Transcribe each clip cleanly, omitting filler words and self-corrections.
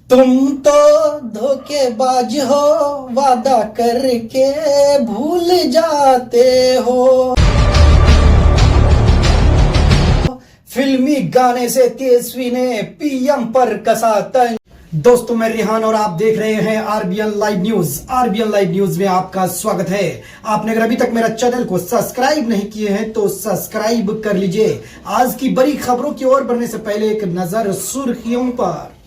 तुम तो धोखेबाज हो, वादा करके भूल जाते हो। फिल्मी गाने से तेजस्वी ने पीएम पर कसा तंज। दोस्तों, मैं रिहान और आप देख रहे हैं RBN live news. RBN live news में आपका स्वागत है। आपने अगर अभी तक मेरा चैनल को सब्सक्राइब नहीं किए हैं तो सब्सक्राइब कर लीजिए। आज की बड़ी खबरों की ओर बढ़ने से पहले एक नजर सुर्खियों पर।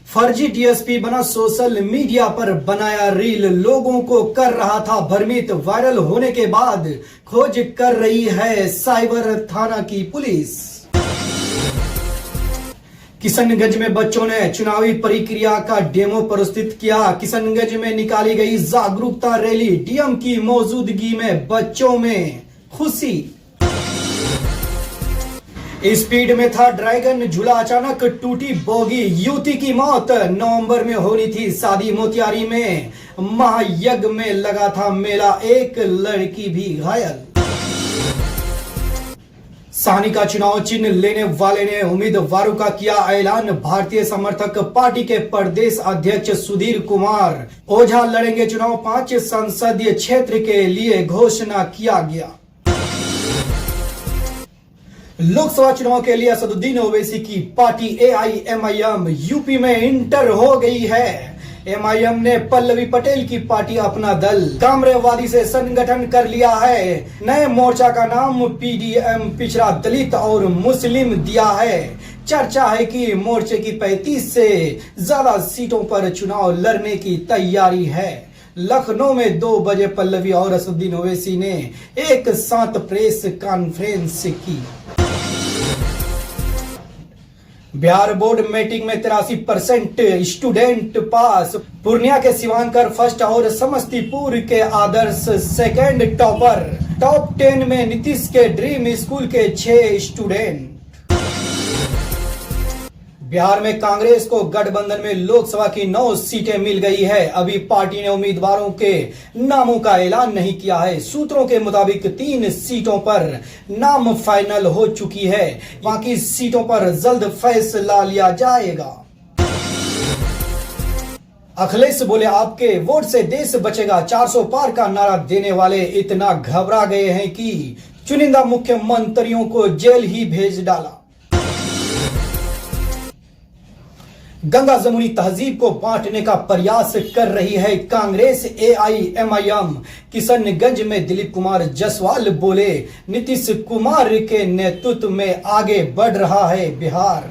फर्जी डीएसपी बना, सोशल मीडिया पर बनाया रील, लोगों को कर रहा था भ्रमित। वायरल होने के बाद खोज कर रही है साइबर थाना की पुलिस। किशनगंज में बच्चों ने चुनावी प्रक्रिया का डेमो प्रस्तुत किया। किशनगंज में निकाली गई जागरूकता रैली, डीएम की मौजूदगी में बच्चों में खुशी। स्पीड में था ड्रैगन झूला, अचानक टूटी बोगी, युवती की मौत। नवंबर में होनी थी शादी मोतिहारी में, महायज्ञ में लगा था मेला, एक लड़की भी घायल। सानी का चुनाव चिन्ह लेने वाले ने उम्मीदवारों का किया ऐलान। भारतीय समर्थक पार्टी के प्रदेश अध्यक्ष सुधीर कुमार ओझा लड़ेंगे चुनाव। 5 संसदीय क्षेत्र के लिए घोषणा किया गया। लोकसभा चुनाव के लिए असदुद्दीन ओवैसी की पार्टी एआईएमआईएम यूपी में इंटर हो गई है। एमआईएम ने पल्लवी पटेल की पार्टी अपना दल कामरेवादी से संगठन कर लिया है। नए मोर्चा का नाम पीडीएम पिछड़ा दलित और मुस्लिम दिया है। चर्चा है कि मोर्चे की 35 से ज्यादा सीटों पर चुनाव लड़ने की तैयारी है। लखनऊ में 2 बजे पल्लवी और असदुद्दीन ओवैसी ने एक साथ प्रेस कॉन्फ्रेंस की। बिहार बोर्ड मैट्रिक में 83% स्टूडेंट पास। पूर्णिया के शिवांकर फर्स्ट और समस्तीपुर के आदर्श सेकंड टॉपर। टॉप 10 में नीतीश के ड्रीम स्कूल के 6 स्टूडेंट। बिहार में कांग्रेस को गठबंधन में लोकसभा की 9 सीटें मिल गई है। अभी पार्टी ने उम्मीदवारों के नामों का ऐलान नहीं किया है। सूत्रों के मुताबिक 3 सीटों पर नाम फाइनल हो चुकी है, बाकी सीटों पर जल्द फैसला लिया जाएगा। अखिलेश बोले, आपके वोट से देश बचेगा। 400 पार का नारा देने वाले इतना घबरा गए हैं कि चुनिंदा मुख्यमंत्रियों को जेल ही भेज डाला। गंगा जमुनी तहजीब को बांटने का प्रयास कर रही है कांग्रेस एआईएमआईएम। किशनगंज में दिलीप कुमार जायसवाल बोले, नीतीश कुमार के नेतृत्व में आगे बढ़ रहा है बिहार।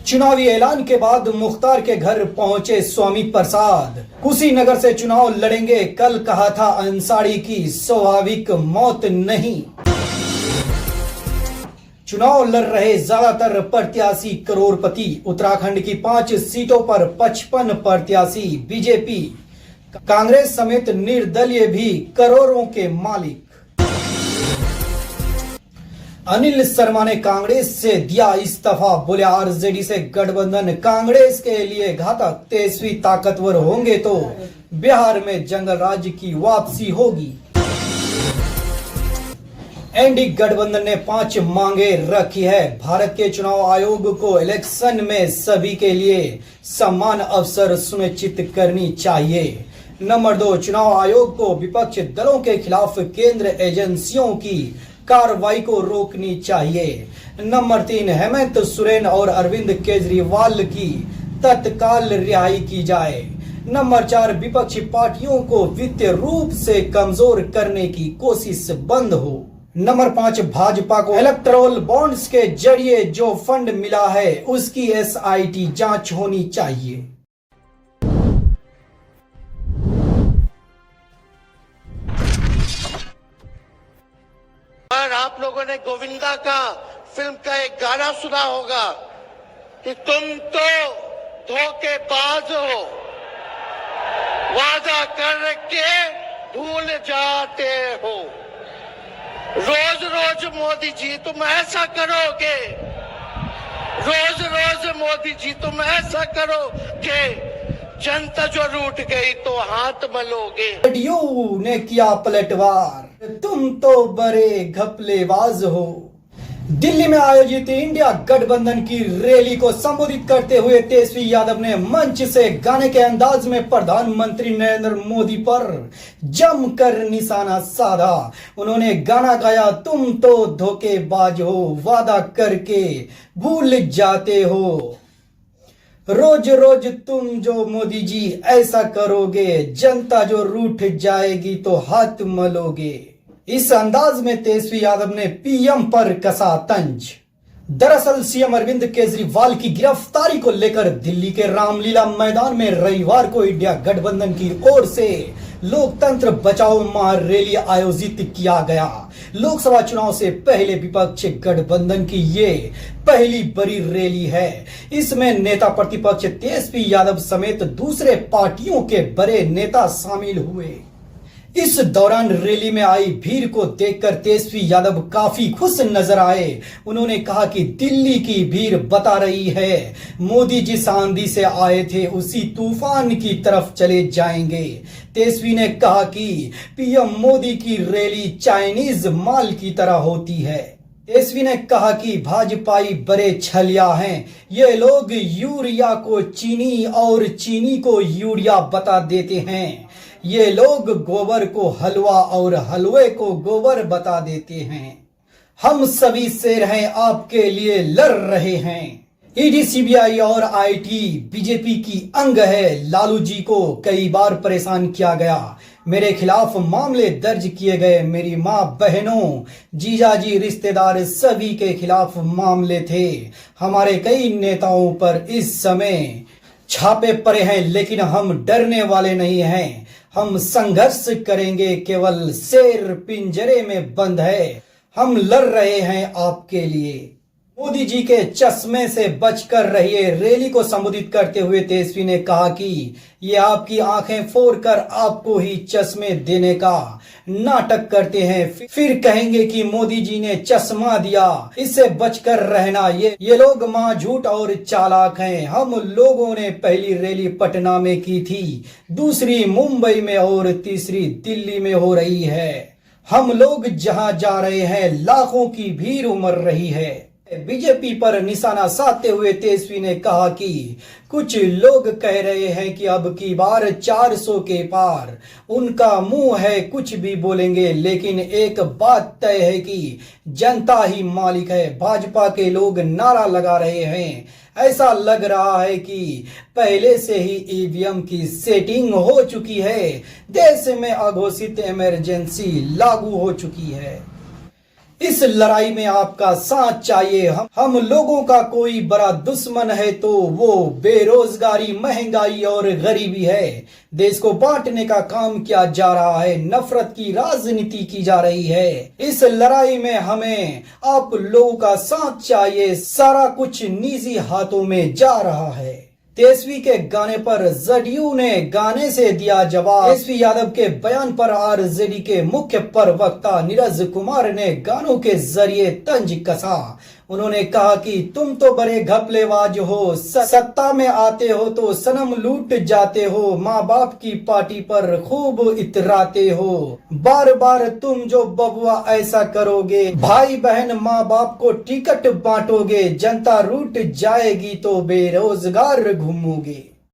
चुनावी ऐलान के बाद मुख्तार के घर पहुंचे स्वामी प्रसाद। कुशीनगर से चुनाव लड़ेंगे, कल कहा था अंसारी की स्वाभाविक मौत नहीं। चुनाव लड़ रहे ज्यादातर प्रत्याशी करोड़पति। उत्तराखंड की 5 सीटों पर 55 प्रत्याशी बीजेपी, कांग्रेस समेत निर्दलीय भी करोड़ों के मालिक। अनिल शर्मा ने कांग्रेस से दिया इस्तीफा, बोले आरजेडी से गठबंधन कांग्रेस के लिए घातक। तेजस्वी ताकतवर होंगे तो बिहार में जंगल राज की वापसी होगी। एनडी गठबंधन ने 5 मांगे रखी है। भारत के चुनाव आयोग को इलेक्शन में सभी के लिए समान अवसर सुनिश्चित करनी चाहिए। नंबर 2, चुनाव आयोग को विपक्ष दलों के खिलाफ केंद्र एजेंसियों की कार्रवाई को रोकनी चाहिए। नंबर 3, हेमंत सोरेन और अरविंद केजरीवाल की तत्काल रिहाई की जाए। नंबर 4, विपक्षी पार्टियों को वित्तीय रूप से कमजोर करने की कोशिश बंद हो। नंबर 5, भाजपा को इलेक्टोरल बॉन्ड्स के जरिए जो फंड मिला है उसकी एसआईटी जांच होनी चाहिए। और आप लोगों ने गोविंदा का फिल्म का एक गाना सुना होगा कि तुम तो धोखेबाज हो, वादा करके भूल जाते हो। रोज रोज मोदी जी तुम ऐसा करोगे, रोज रोज मोदी जी तुम ऐसा करोगे, जनता जो रूठ गई तो हाथ मलोगे। जेडीयू ने किया पलटवार, तुम तो बड़े घपलेबाज हो। दिल्ली में आयोजित इंडिया गठबंधन की रैली को संबोधित करते हुए तेजस्वी यादव ने मंच से गाने के अंदाज में प्रधानमंत्री नरेंद्र मोदी पर जमकर निशाना साधा। उन्होंने गाना गाया, तुम तो धोखेबाज हो, वादा करके भूल जाते हो, रोज रोज तुम जो मोदी जी ऐसा करोगे, जनता जो रूठ जाएगी तो हाथ मलोगे। इस अंदाज में तेजस्वी यादव ने पीएम पर कसा तंज। दरअसल सीएम अरविंद केजरीवाल की गिरफ्तारी को लेकर दिल्ली के रामलीला मैदान में रविवार को इंडिया गठबंधन की ओर से लोकतंत्र बचाओ महारैली आयोजित किया गया। लोकसभा चुनाव से पहले विपक्ष गठबंधन की ये पहली बड़ी रैली है। इसमें नेता प्रतिपक्ष तेजस्वी यादव समेत दूसरे पार्टियों के बड़े नेता शामिल हुए। इस दौरान रैली में आई भीड़ को देखकर तेजस्वी यादव काफी खुश नजर आए। उन्होंने कहा कि दिल्ली की भीड़ बता रही है, मोदी जिस आंधी से आए थे उसी तूफान की तरफ चले जाएंगे। तेजस्वी ने कहा कि पीएम मोदी की रैली चाइनीज माल की तरह होती है। तेजस्वी ने कहा कि भाजपाई बड़े छलिया हैं, ये लोग यूरिया को चीनी और चीनी को यूरिया बता देते हैं। ये लोग गोबर को हलवा और हलवे को गोबर बता देते हैं। हम सभी शेर हैं, आपके लिए लड़ रहे हैं। ईडी, सीबीआई और आईटी बीजेपी की अंग है। लालू जी को कई बार परेशान किया गया, मेरे खिलाफ मामले दर्ज किए गए। मेरी माँ, बहनों, जीजाजी, रिश्तेदार सभी के खिलाफ मामले थे। हमारे कई नेताओं पर इस समय छापे पड़े हैं, लेकिन हम डरने वाले नहीं हैं। हम संघर्ष करेंगे, केवल शेर पिंजरे में बंद है। हम लड़ रहे हैं आपके लिए। मोदी जी के चश्मे से बचकर रहिए। रैली को संबोधित करते हुए तेजस्वी ने कहा कि ये आपकी आंखें फोड़कर आपको ही चश्मे देने का नाटक करते हैं, फिर कहेंगे कि मोदी जी ने चश्मा दिया। इससे बचकर रहना, ये लोग मां झूठ और चालाक हैं। हम लोगों ने पहली रैली पटना में की थी, दूसरी मुंबई में और तीसरी दिल्ली में हो रही है। हम लोग जहां जा रहे हैं लाखों की भीड़ उमड़ रही है। बीजेपी पर निशाना साधते हुए तेजस्वी ने कहा कि कुछ लोग कह रहे हैं कि अब की बार 400 के पार। उनका मुंह है, कुछ भी बोलेंगे, लेकिन एक बात तय है कि जनता ही मालिक है। भाजपा के लोग नारा लगा रहे हैं, ऐसा लग रहा है कि पहले से ही ईवीएम की सेटिंग हो चुकी है। देश में अघोषित इमरजेंसी लागू हो चुकी है। इस लड़ाई में आपका साथ चाहिए। हम लोगों का कोई बड़ा दुश्मन है तो वो बेरोजगारी, महंगाई और गरीबी है। देश को बांटने का काम किया जा रहा है, नफरत की राजनीति की जा रही है। इस लड़ाई में हमें आप लोगों का साथ चाहिए। सारा कुछ निजी हाथों में जा रहा है। तेजस्वी के गाने पर जदयू ने गाने से दिया जवाब। तेजस्वी यादव के बयान पर आरजेडी के मुख्य प्रवक्ता नीरज कुमार ने गानों के जरिए तंज कसा। उन्होंने कहा कि तुम तो बड़े घपलेबाज हो, सत्ता में आते हो तो सनम लूट जाते हो, माँ बाप की पार्टी पर खूब इतराते हो। बार बार तुम जो बबुआ ऐसा करोगे, भाई बहन माँ बाप को टिकट बांटोगे, जनता रूठ जाएगी तो बेरोजगार घूमोगे।